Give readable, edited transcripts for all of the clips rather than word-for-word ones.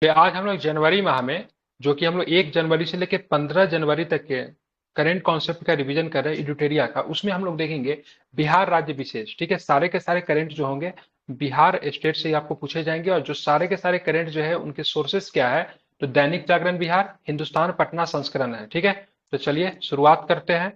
तो आज हम लोग जनवरी माह में, जो कि हम लोग 1 जनवरी से लेकर 15 जनवरी तक के करेंट कॉन्सेप्ट का रिवीजन कर रहे हैं इडुटेरिया का, उसमें हम लोग देखेंगे बिहार राज्य विशेष। ठीक है, सारे के सारे करेंट जो होंगे बिहार स्टेट से ही आपको पूछे जाएंगे, और जो सारे के सारे करेंट जो है उनके सोर्सेस क्या है, तो दैनिक जागरण बिहार, हिंदुस्तान पटना संस्करण है। ठीक है, तो चलिए शुरुआत करते हैं।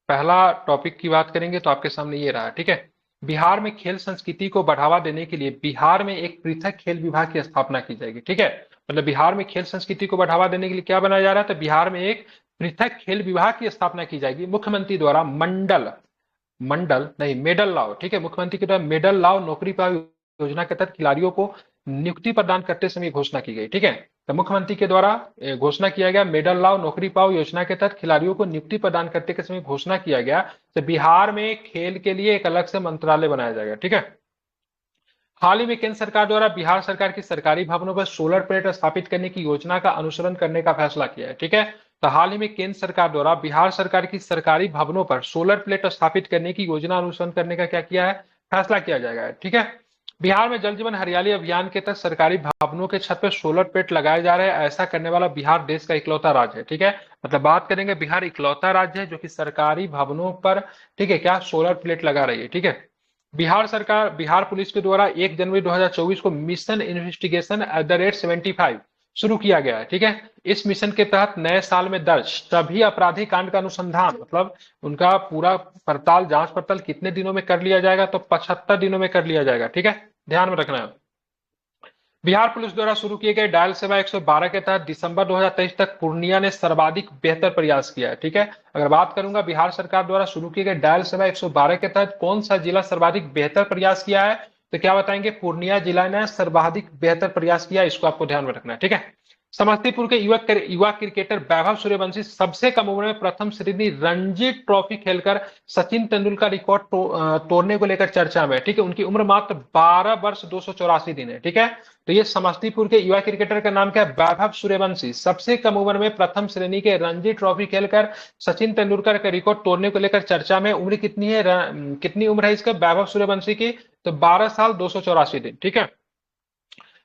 पहला टॉपिक की बात करेंगे तो आपके सामने ये रहा। ठीक है, बिहार में खेल संस्कृति को बढ़ावा देने के लिए बिहार में एक पृथक खेल विभाग की स्थापना की जाएगी। ठीक है, मतलब बिहार में खेल संस्कृति को बढ़ावा देने के लिए क्या बनाया जा रहा है, तो बिहार में एक पृथक खेल विभाग की स्थापना की जाएगी मुख्यमंत्री द्वारा। मंडल मंडल नहीं, मेडल लाओ। ठीक है, मुख्यमंत्री के द्वारा मेडल लाओ नौकरी पाओ योजना के तहत खिलाड़ियों को नियुक्ति प्रदान करते समय घोषणा की गई। ठीक है, तो मुख्यमंत्री के द्वारा घोषणा किया गया मेडल लाओ नौकरी पाओ योजना के तहत खिलाड़ियों को नियुक्ति प्रदान करते के समय घोषणा किया गया, तो बिहार में खेल के लिए एक अलग से मंत्रालय बनाया जाएगा। ठीक है, हाल ही में केंद्र सरकार द्वारा बिहार सरकार की सरकारी भवनों पर सोलर प्लेट स्थापित करने की योजना का अनुसरण करने का फैसला किया है। ठीक है, तो हाल ही में केंद्र सरकार द्वारा बिहार सरकार की सरकारी भवनों पर सोलर प्लेट स्थापित करने की योजना अनुसरण करने का क्या किया है, फैसला किया जाएगा। ठीक है, बिहार में जल जीवन हरियाली अभियान के तहत सरकारी भवनों के छत पर सोलर प्लेट लगाए जा रहे हैं। ऐसा करने वाला बिहार देश का इकलौता राज्य है। ठीक है, मतलब बात करेंगे बिहार इकलौता राज्य है जो कि सरकारी भवनों पर, ठीक है, क्या सोलर प्लेट लगा रही है। ठीक है, बिहार सरकार, बिहार पुलिस के द्वारा 1 जनवरी 2024 को मिशन इन्वेस्टिगेशन @75 शुरू किया गया है। ठीक है, इस मिशन के तहत नए साल में दर्ज सभी आपराधिक कांड का अनुसंधान, मतलब उनका पूरा पड़ताल, जांच पड़ताल कितने दिनों में कर लिया जाएगा, तो 75 दिनों में कर लिया जाएगा। ठीक है, ध्यान में रखना है। बिहार पुलिस द्वारा शुरू किए गए डायल सेवा 112 के तहत दिसंबर 2023 तक पूर्णिया ने सर्वाधिक बेहतर प्रयास किया है। ठीक है, अगर बात करूंगा बिहार सरकार द्वारा शुरू किए गए डायल सेवा 112 के तहत कौन सा जिला सर्वाधिक बेहतर प्रयास किया है, तो क्या बताएंगे, पूर्णिया जिला ने सर्वाधिक बेहतर प्रयास किया। इसको आपको ध्यान में रखना है। ठीक है, समस्तीपुर के युवा क्रिकेटर वैभव सूर्यवंशी सबसे कम उम्र में प्रथम श्रेणी रणजी ट्रॉफी खेलकर सचिन तेंदुलकर रिकॉर्ड तोड़ने को लेकर चर्चा में। ठीक है, उनकी उम्र मात्र 12 वर्ष 284 दिन है। ठीक है, तो ये समस्तीपुर के युवा क्रिकेटर का नाम क्या है, वैभव सूर्यवंशी। सबसे कम उम्र में प्रथम श्रेणी के रणजी ट्रॉफी खेलकर सचिन तेंदुलकर का रिकॉर्ड तोड़ने को लेकर चर्चा में। उम्र कितनी है, कितनी उम्र है इसका, वैभव सूर्यवंशी की, तो 12 साल 284 दिन। ठीक है,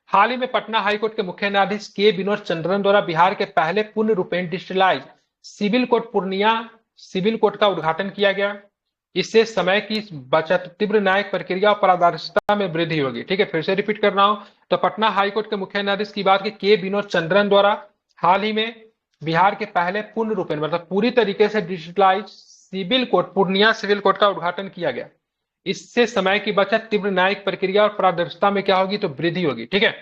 हाल ही में पटना हाईकोर्ट के मुख्य न्यायाधीश के विनोद चंद्रन द्वारा बिहार के पहले पूर्ण रूपेण digitalise civil court Purnia civil court का उद्घाटन किया गया। इससे समय की बचत, तीव्र न्यायिक प्रक्रिया और पारदर्शिता में वृद्धि होगी। ठीक है, फिर से रिपीट कर रहा हूं, तो पटना हाईकोर्ट के मुख्य न्यायाधीश की बात की के विनोद चंद्रन द्वारा हाल ही में बिहार के पहले पूर्ण रूपेण, मतलब पूरी तरीके से digitalise civil court Purnia civil court का उद्घाटन किया गया। इससे समय की बचत, तीव्र न्यायिक प्रक्रिया और पारदर्शिता में क्या होगी, तो वृद्धि होगी। ठीक है,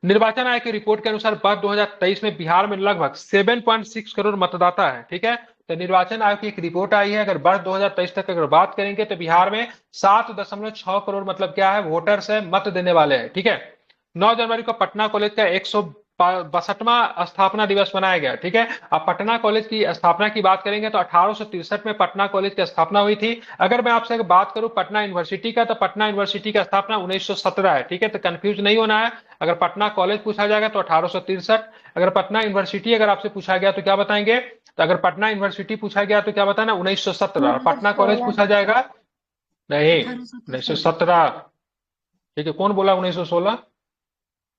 निर्वाचन आयोग की रिपोर्ट के अनुसार वर्ष 2023 में बिहार में लगभग 7.6 करोड़ मतदाता है। ठीक है, तो निर्वाचन आयोग की एक रिपोर्ट आई है, अगर वर्ष 2023 तक अगर बात करेंगे तो बिहार में 7.6 करोड़ मतलब क्या है, वोटर्स है, मत देने वाले हैं। ठीक है, 9 जनवरी को पटना कॉलेज का 162वां स्थापना दिवस मनाया गया। ठीक है, अब पटना कॉलेज की स्थापना की बात करेंगे तो 1863 में पटना कॉलेज की स्थापना हुई थी। अगर मैं आपसे बात करूं पटना यूनिवर्सिटी का, तो पटना यूनिवर्सिटी की स्थापना 1917 है। ठीक है, तो कंफ्यूज नहीं होना है। अगर पटना कॉलेज पूछा जाएगा तो 1863, अगर पटना यूनिवर्सिटी अगर आपसे पूछा गया तो क्या बताएंगे, तो अगर पटना यूनिवर्सिटी पूछा गया तो क्या बताना, 1917। पटना कॉलेज 1916। पूछा जाएगा, नहीं, 1863। 1917। ठीक है, कौन बोला 1916,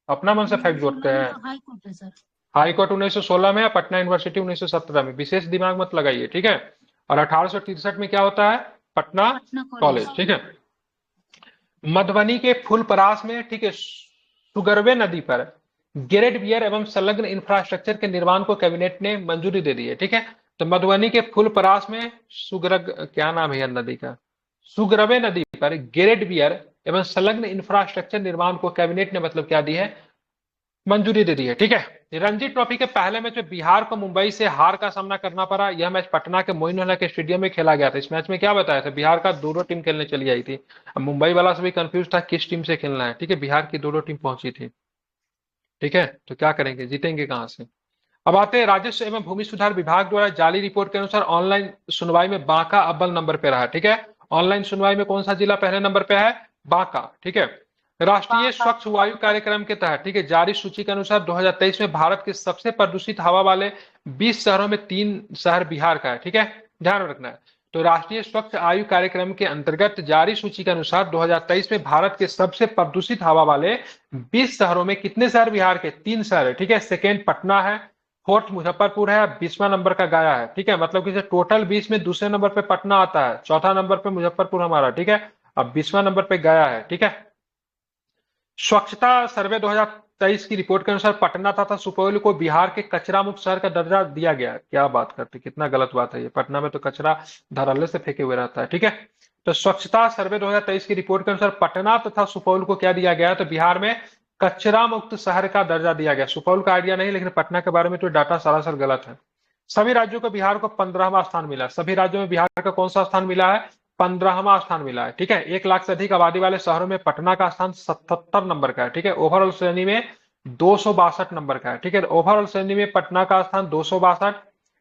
अपना मन से फैक्ट जोड़ते 1916 में हैं। तो हाई कोर्ट है सर। हाई कोर्ट 1916 में है, पटना यूनिवर्सिटी 1917 में, विशेष दिमाग मत लगाइए। ठीक है, और 1863 में क्या होता है, पटना पटना कॉलेज। कॉलेज। ठीक है, मधुबनी के फुलपरास में, ठीक है, सुगरवे नदी पर ग्रेड बियर एवं संलग्न इंफ्रास्ट्रक्चर के निर्माण को कैबिनेट ने मंजूरी दे दी है। ठीक है, तो मधुबनी के फुलपरास में सुगरग, क्या नाम है यार नदी का, सुगरवे नदी पर ग्रेड बियर एवं संलग्न इंफ्रास्ट्रक्चर निर्माण को कैबिनेट ने मतलब क्या दी है, मंजूरी दे दी है। ठीक है, रणजी ट्रॉफी के पहले मैच में बिहार को मुंबई से हार का सामना करना पड़ा। यह मैच पटना के मोइनुल के स्टेडियम में खेला गया था। इस मैच में क्या बताया था, बिहार का दो टीम खेलने चली आई थी। अब मुंबई वाला से भी कंफ्यूज था किस टीम से खेलना है। ठीक है, बिहार की दो टीम पहुंची थी। ठीक है, तो क्या करेंगे, जीतेंगे कहां से। अब आते हैं राजस्व एवं भूमि सुधार विभाग द्वारा जारी रिपोर्ट के अनुसार ऑनलाइन सुनवाई में बांका अव्वल नंबर पे रहा। ठीक है, ऑनलाइन सुनवाई में कौन सा जिला पहले नंबर पे है, बांका। ठीक है, राष्ट्रीय स्वच्छ वायु कार्यक्रम के तहत, ठीक है, जारी सूची के अनुसार 2023 में भारत के सबसे प्रदूषित हवा वाले 20 शहरों में 3 शहर बिहार का है। ठीक है, ध्यान में रखना है। तो राष्ट्रीय स्वच्छ आयु कार्यक्रम के अंतर्गत जारी सूची के अनुसार 2023 में भारत के सबसे प्रदूषित हवा वाले 20 शहरों में कितने शहर बिहार के? 3 शहर है, ठीक है। सेकेंड पटना है, फोर्थ मुजफ्फरपुर है, 20वां नंबर का गया है, ठीक है। मतलब कि टोटल 20 में दूसरे नंबर पे पटना आता है, चौथा नंबर पे मुजफ्फरपुर हमारा, ठीक है। अब 20वां नंबर पे गया है, ठीक है। स्वच्छता सर्वे 2023 की रिपोर्ट के अनुसार पटना तथा सुपौल को बिहार के कचरा मुक्त शहर का दर्जा दिया गया है। क्या बात करते, कितना गलत बात है ये। पटना में तो कचरा धड़ल्ले से फेंके हुए रहता है, ठीक है। तो स्वच्छता सर्वे 2023 की रिपोर्ट के अनुसार पटना तथा सुपौल को क्या दिया गया है? तो बिहार में कचरा मुक्त शहर का दर्जा दिया गया। सुपौल का आइडिया नहीं, लेकिन पटना के बारे में तो डाटा सरासर गलत है। सभी राज्यों को बिहार को 15वां स्थान मिला। सभी राज्यों में बिहार का कौन सा स्थान मिला है? 15वां स्थान मिला है, ठीक है। 1 लाख से अधिक आबादी वाले शहरों में पटना का स्थान 77 नंबर का है, ठीक है। ओवरऑल श्रेणी में 262 नंबर का है, ठीक है। ओवरऑल श्रेणी में पटना का स्थान 262,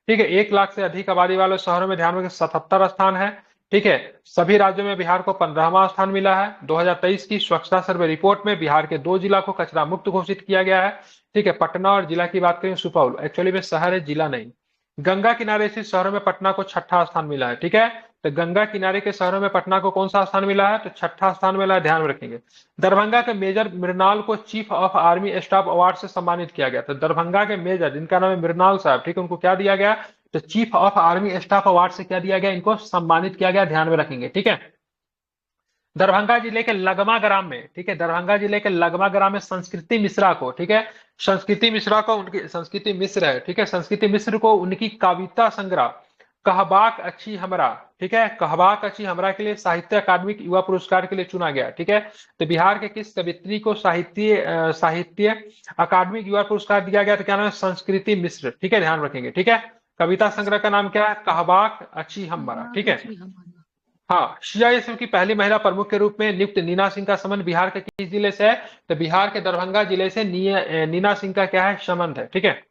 ठीक है। 1 लाख से अधिक आबादी वाले शहरों में ध्यान में 77 स्थान है, ठीक है। सभी राज्यों में बिहार को 15वां स्थान मिला है। 2023 की स्वच्छता सर्वे रिपोर्ट में बिहार के 2 जिला को कचरा मुक्त घोषित किया गया है, ठीक है। पटना और जिला की बात करें सुपौल, एक्चुअली में शहर है, जिला नहीं। गंगा किनारे स्थित शहरों में पटना को 6ठा स्थान मिला है, ठीक है। तो गंगा किनारे के शहरों में पटना को कौन सा स्थान मिला है? तो 6ठा स्थान मिला है, ध्यान में रखेंगे। दरभंगा के मेजर मृणाल को chief of army staff award से सम्मानित किया गया। तो दरभंगा के मेजर, जिनका नाम है मृणाल साहब, ठीक है, उनको क्या दिया गया? तो chief of army staff award से क्या दिया गया? इनको सम्मानित किया गया, ध्यान में रखेंगे, ठीक है। दरभंगा जिले के लगमा ग्राम में, ठीक है, दरभंगा जिले के लगमा ग्राम में संस्कृति मिश्रा को, ठीक है, संस्कृति मिश्रा को, उनकी संस्कृति मिश्र है, ठीक है, संस्कृति मिश्र को उनकी कविता संग्रह कहबाक अच्छी हमरा, ठीक है, कहबाक अच्छी हमरा के लिए साहित्य अकादमिक युवा पुरस्कार के लिए चुना गया, ठीक है। तो बिहार के किस कवित्री को साहित्य अकादमिक युवा पुरस्कार दिया गया? तो क्या नाम है? संस्कृति मिश्र, ठीक है, ध्यान रखेंगे, ठीक है। कविता संग्रह का नाम क्या है? कहबाक अच्छी हमरा, ठीक है। हाँ, सीआईएसएफ की पहली महिला प्रमुख के रूप में नियुक्त नीना सिंह का संबंध बिहार के किस जिले से है? तो बिहार के दरभंगा जिले से नीना सिंह का क्या है? संबंध है, ठीक है।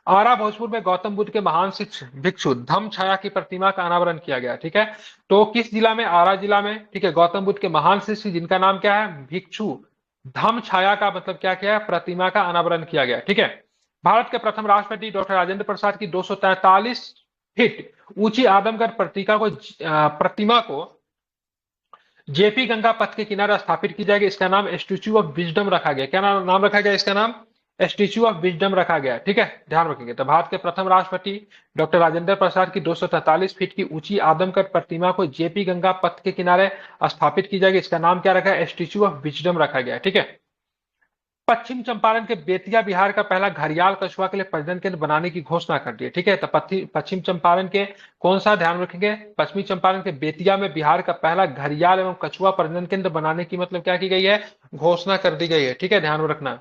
आरा भोजपुर में गौतम बुद्ध के महान भिक्षु धम्म छाया की प्रतिमा का अनावरण किया गया, ठीक है। तो किस जिला में? आरा जिला में, ठीक है। गौतम बुद्ध के महान शिष्य जिनका नाम क्या है? भिक्षु धम्म छाया का मतलब क्या किया है? प्रतिमा का अनावरण किया गया, ठीक है। भारत के प्रथम राष्ट्रपति डॉक्टर राजेंद्र प्रसाद की 243 फीट ऊंची आदमगढ़ प्रतिमा को जेपी गंगा पथ के किनारे स्थापित की जाएगी। इसका नाम स्टैच्यू ऑफ विजडम रखा गया। क्या नाम रखा गया? इसका नाम स्टैच्यू ऑफ विजडम रखा गया, ठीक है, ध्यान रखेंगे। तो भारत के प्रथम राष्ट्रपति डॉक्टर राजेंद्र प्रसाद की 243 फीट की ऊंची आदमगढ़ प्रतिमा को जेपी गंगा पथ के किनारे स्थापित की जाएगी। इसका नाम क्या रखा है? स्टैच्यू ऑफ विजडम रखा गया, ठीक है। पश्चिम चंपारण के बेतिया बिहार का पहला घड़ियाल कछुआ के लिए प्रजनन केंद्र बनाने की घोषणा कर दी है, ठीक है। तो पश्चिम चंपारण के कौन सा, ध्यान रखेंगे, पश्चिमी चंपारण के बेतिया में बिहार का पहला घड़ियाल एवं कछुआ प्रजनन केंद्र बनाने की मतलब क्या की गई है? घोषणा कर दी गई है, ठीक है, ध्यान में रखना।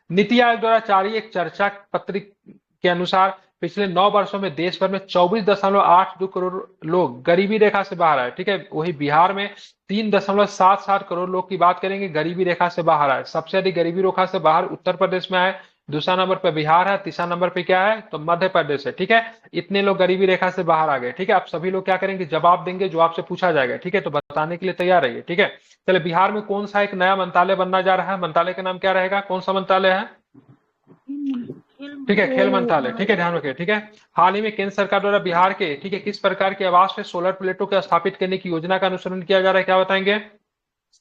नीति आयोग द्वारा जारी एक चर्चा पत्र के अनुसार पिछले 9 वर्षों में देश भर में 24.82 करोड़ लोग गरीबी रेखा से बाहर आए, ठीक है। वही बिहार में 3.77 करोड़ लोग की बात करेंगे गरीबी रेखा से बाहर आए। सबसे अधिक गरीबी रेखा से बाहर उत्तर प्रदेश में आए, दूसरा नंबर पे बिहार है, तीसरा नंबर पे क्या है? तो मध्य प्रदेश है, ठीक है। इतने लोग गरीबी रेखा से बाहर आ गए, ठीक है। आप सभी लोग क्या करेंगे? जवाब देंगे जो आपसे पूछा जाएगा, ठीक है। तो बताने के लिए तैयार रहिए, ठीक है। चलिए, बिहार में कौन सा एक नया मंत्रालय बनना जा रहा है? मंत्रालय का नाम क्या रहेगा? कौन सा मंत्रालय है? ठीक है, खेल मंत्रालय, ठीक है, ध्यान रखिए, ठीक है। हाल ही में केंद्र सरकार द्वारा बिहार के, ठीक है, किस प्रकार के आवास पे सोलर प्लेटों को स्थापित करने की योजना का अनुसरण किया जा रहा है? क्या बताएंगे?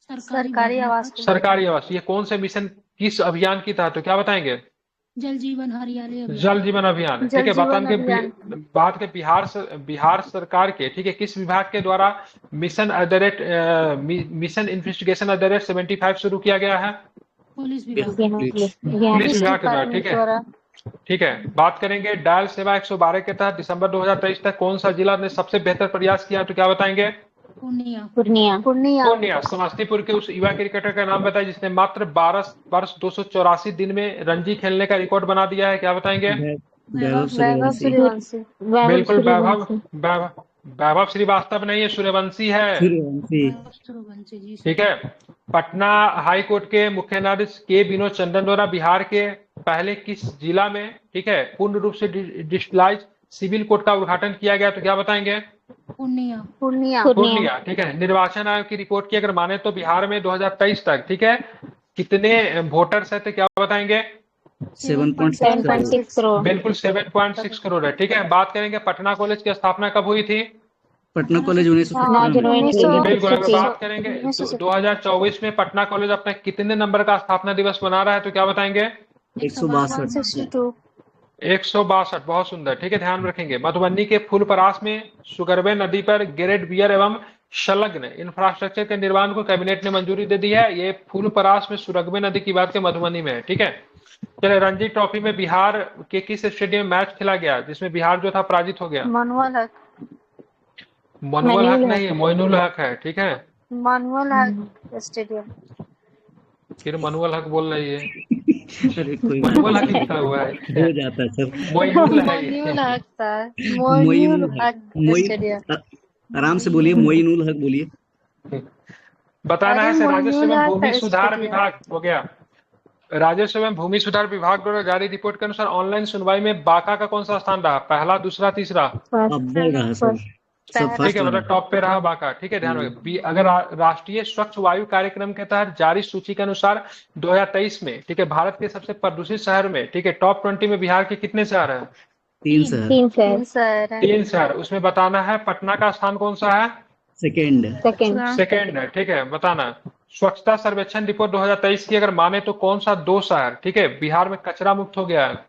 सरकारी आवास। सरकारी आवास। ये कौन से मिशन, किस अभियान की तहत? तो क्या बताएंगे? जल जीवन हरियाली अभियान। जल जीवन अभियान, ठीक है। बात के बिहार सरकार के, ठीक है, किस विभाग के द्वारा मिशन इन्वेस्टिगेशन @75 शुरू किया गया है? पुलिस विभाग के द्वारा, ठीक है, ठीक है। बात करेंगे डायल सेवा 112 के तहत दिसंबर 2023 तक कौन सा जिला ने सबसे बेहतर प्रयास किया? तो क्या बताएंगे? पूर्णिया। समस्तीपुर के उस युवा क्रिकेटर का नाम बताइए जिसने मात्र 12 वर्ष 284 दिन में रणजी खेलने का रिकॉर्ड बना दिया है। क्या बताएंगे? बिल्कुल, वैभव श्रीवास्तव नहीं है, सूर्यवंशी है, ठीक है। पटना हाई कोर्ट के मुख्य न्यायाधीश के विनोद चंद्रन द्वारा बिहार के पहले किस जिला में, ठीक है, पूर्ण रूप से डिजिटलाइज सिविल कोर्ट का उद्घाटन किया गया? तो क्या बताएंगे? पूर्णिया, ठीक है। निर्वाचन आयोग की रिपोर्ट की अगर माने तो बिहार में 2023 तक, ठीक है, कितने वोटर्स है? तो क्या बताएंगे? 7.6 करोड़। बिल्कुल, 7.6 करोड़ है, ठीक है। बात करेंगे पटना कॉलेज की स्थापना कब हुई थी? पटना कॉलेज 1917 में। बिल्कुल। अगर बात करेंगे 2024 में पटना कॉलेज अपना कितने नंबर का स्थापना दिवस मना रहा है तो क्या बताएंगे? 162। 162। बहुत सुंदर, ठीक है, ध्यान रखेंगे। मधुबनी के फूलपरास में सुगरवे नदी पर ग्रेट बियर एवं संलग्न इंफ्रास्ट्रक्चर के निर्माण को कैबिनेट ने मंजूरी दे दी है। ये फूलपरास में सुगरवे नदी की बात के मधुबनी में है, ठीक है। चलिए, रणजी ट्रॉफी में बिहार के किस स्टेडियम में मैच खेला गया जिसमें बिहार जो था पराजित हो गया? मनुअल हक। मनोअल हक नहीं है, मोइनुल हक है, ठीक है। मनुअल हक स्टेडियम। फिर मनोअल हक बोल रही है। अरे कोई बात मनोअल हक नहीं, लिखा हुआ है, हो जाता है सर। मोइनुल है ये। मोइनुल हक सर, मोइनुल मोइनुल हक। हक स्टेडियम। आराम से बोलिए, मोइनुल हक बोलिए। बताना है अरे से राजस्व मोइनुल एवं हक भूमि सुधार स्टेडियम। विभाग हो गया। राजस्व एवं भूमि सुधार विभाग द्वारा जारी रिपोर्ट के अनुसार ऑनलाइन सुनवाई में बांका का कौन सा स्थान रहा? पहला, दूसरा, तीसरा? अव्वल रहा सर, सब ठीक फर्स्ट है, मतलब रहा। टॉप पे रहा बांका, ठीक है, ध्यान रखें। अगर राष्ट्रीय स्वच्छ वायु कार्यक्रम के तहत जारी सूची के अनुसार 2023 में, ठीक है, भारत के सबसे प्रदूषित शहर में, ठीक है, टॉप 20 में बिहार के कितने शहर हैं? 3 शहर। 3 शहर है। 3 शहर। उसमें बताना है पटना का स्थान कौन सा है? सेकेंड। सेकेंड है, ठीक है, बताना। स्वच्छता सर्वेक्षण रिपोर्ट 2023 की अगर माने तो कौन सा 2 शहर, ठीक है, बिहार में कचरा मुक्त हो गया है?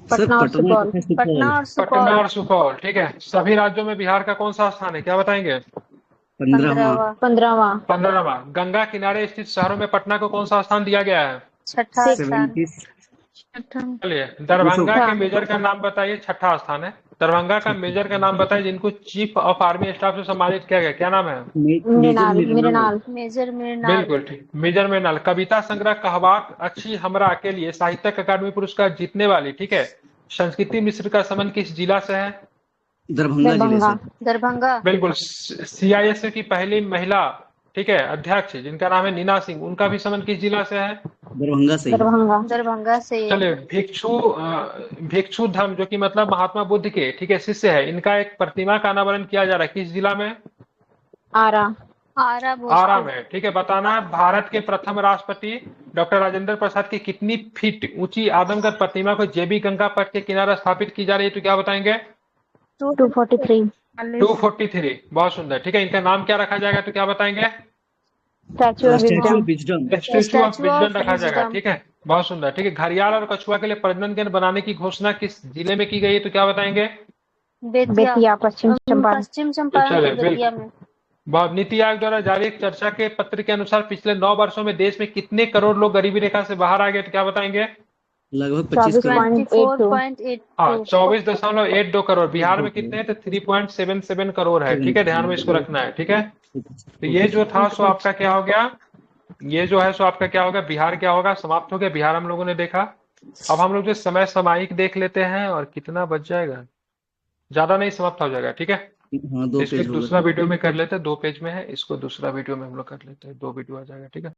सर पटना तथा पटना सुपौल। और पटना सुपौल। और सुपौल, ठीक है। सभी राज्यों में बिहार का कौन सा स्थान है, क्या बताएंगे? 15वां। 15वां। गंगा किनारे स्थित शहरों में पटना को कौन सा स्थान दिया गया है? छठा स्थान। 70। चलिए, दरभंगा के मेजर का नाम बताइए। छठा स्थान है। दरभंगा का मेजर का नाम बताइए जिनको चीफ ऑफ आर्मी स्टाफ से सम्मानित किया गया, क्या नाम है? मृणाल। मेजर मृणाल। बिल्कुल ठीक, मेजर मृणाल। कविता संग्रह कहवाक अच्छी हमरा के लिए साहित्यिक अकादमी पुरस्कार जीतने वाली, ठीक है, संस्कृति मिश्र का समन किस जिला से है? दरभंगा जिले से। दरभंगा। बिल्कुल। सीआईएसए की पहली महिला, ठीक है, अध्यक्ष जिनका नाम है नीना सिंह, उनका भी समन किस जिला से है? दरभंगा से ही। दरभंगा से ही। चलिए, भिक्षु धम्म जो कि मतलब महात्मा बुद्ध के, ठीक है, शिष्य है, इनका एक प्रतिमा का अनावरण किया जा रहा है किस जिला में? आरा आरा भोजपुर। में, ठीक है, बताना है। भारत के प्रथम राष्ट्रपति डॉक्टर राजेंद्र प्रसाद की कितनी फीट ऊंची आदमकद प्रतिमा को जेबी गंगा पथ के किनारे स्थापित की जा रही है तो क्या बताएंगे? 243। 243। बहुत सुंदर, ठीक है। इनका नाम क्या रखा जाएगा तो क्या बताएंगे? Statue of wisdom. Statue of wisdom रखा जाएगा, विजडम। ठीक है, बहुत सुंदर, ठीक है। घड़ियाल और कछुआ के लिए प्रजनन केंद्र बनाने की घोषणा किस जिले में की गई है तो क्या बताएंगे? बेतिया पश्चिम चंपारण चलिए, के बेतिया में। बहुत। नीति आयोग द्वारा जारी एक चर्चा के पत्र के अनुसार पिछले 9 वर्षों में देश में कितने करोड़ लोग गरीबी रेखा से बाहर आ गए तो क्या बताएंगे? लगभग 25 करोड़। 24.82। हाँ, 24.82 करोड़। बिहार में कितने हैं तो 3.77 करोड़ है, ठीक है, ध्यान में इसको रखना है, ठीक है। तो ये जो था सो आपका क्या हो गया? ये जो है सो आपका क्या होगा? बिहार क्या होगा? समाप्त हो गया। बिहार हम लोगों ने देखा। अब हम लोग जो समय सामयिक देख लेते हैं और कितना बच जाएगा, ज्यादा नहीं, समाप्त हो जाएगा, ठीक है। हाँ, 2 इसको पेज एक होगा। दूसरा वीडियो में कर लेते हैं, 2 पेज में है, इसको दूसरा वीडियो में हम लोग कर लेते हैं, 2 वीडियो आ जाएगा, ठीक है।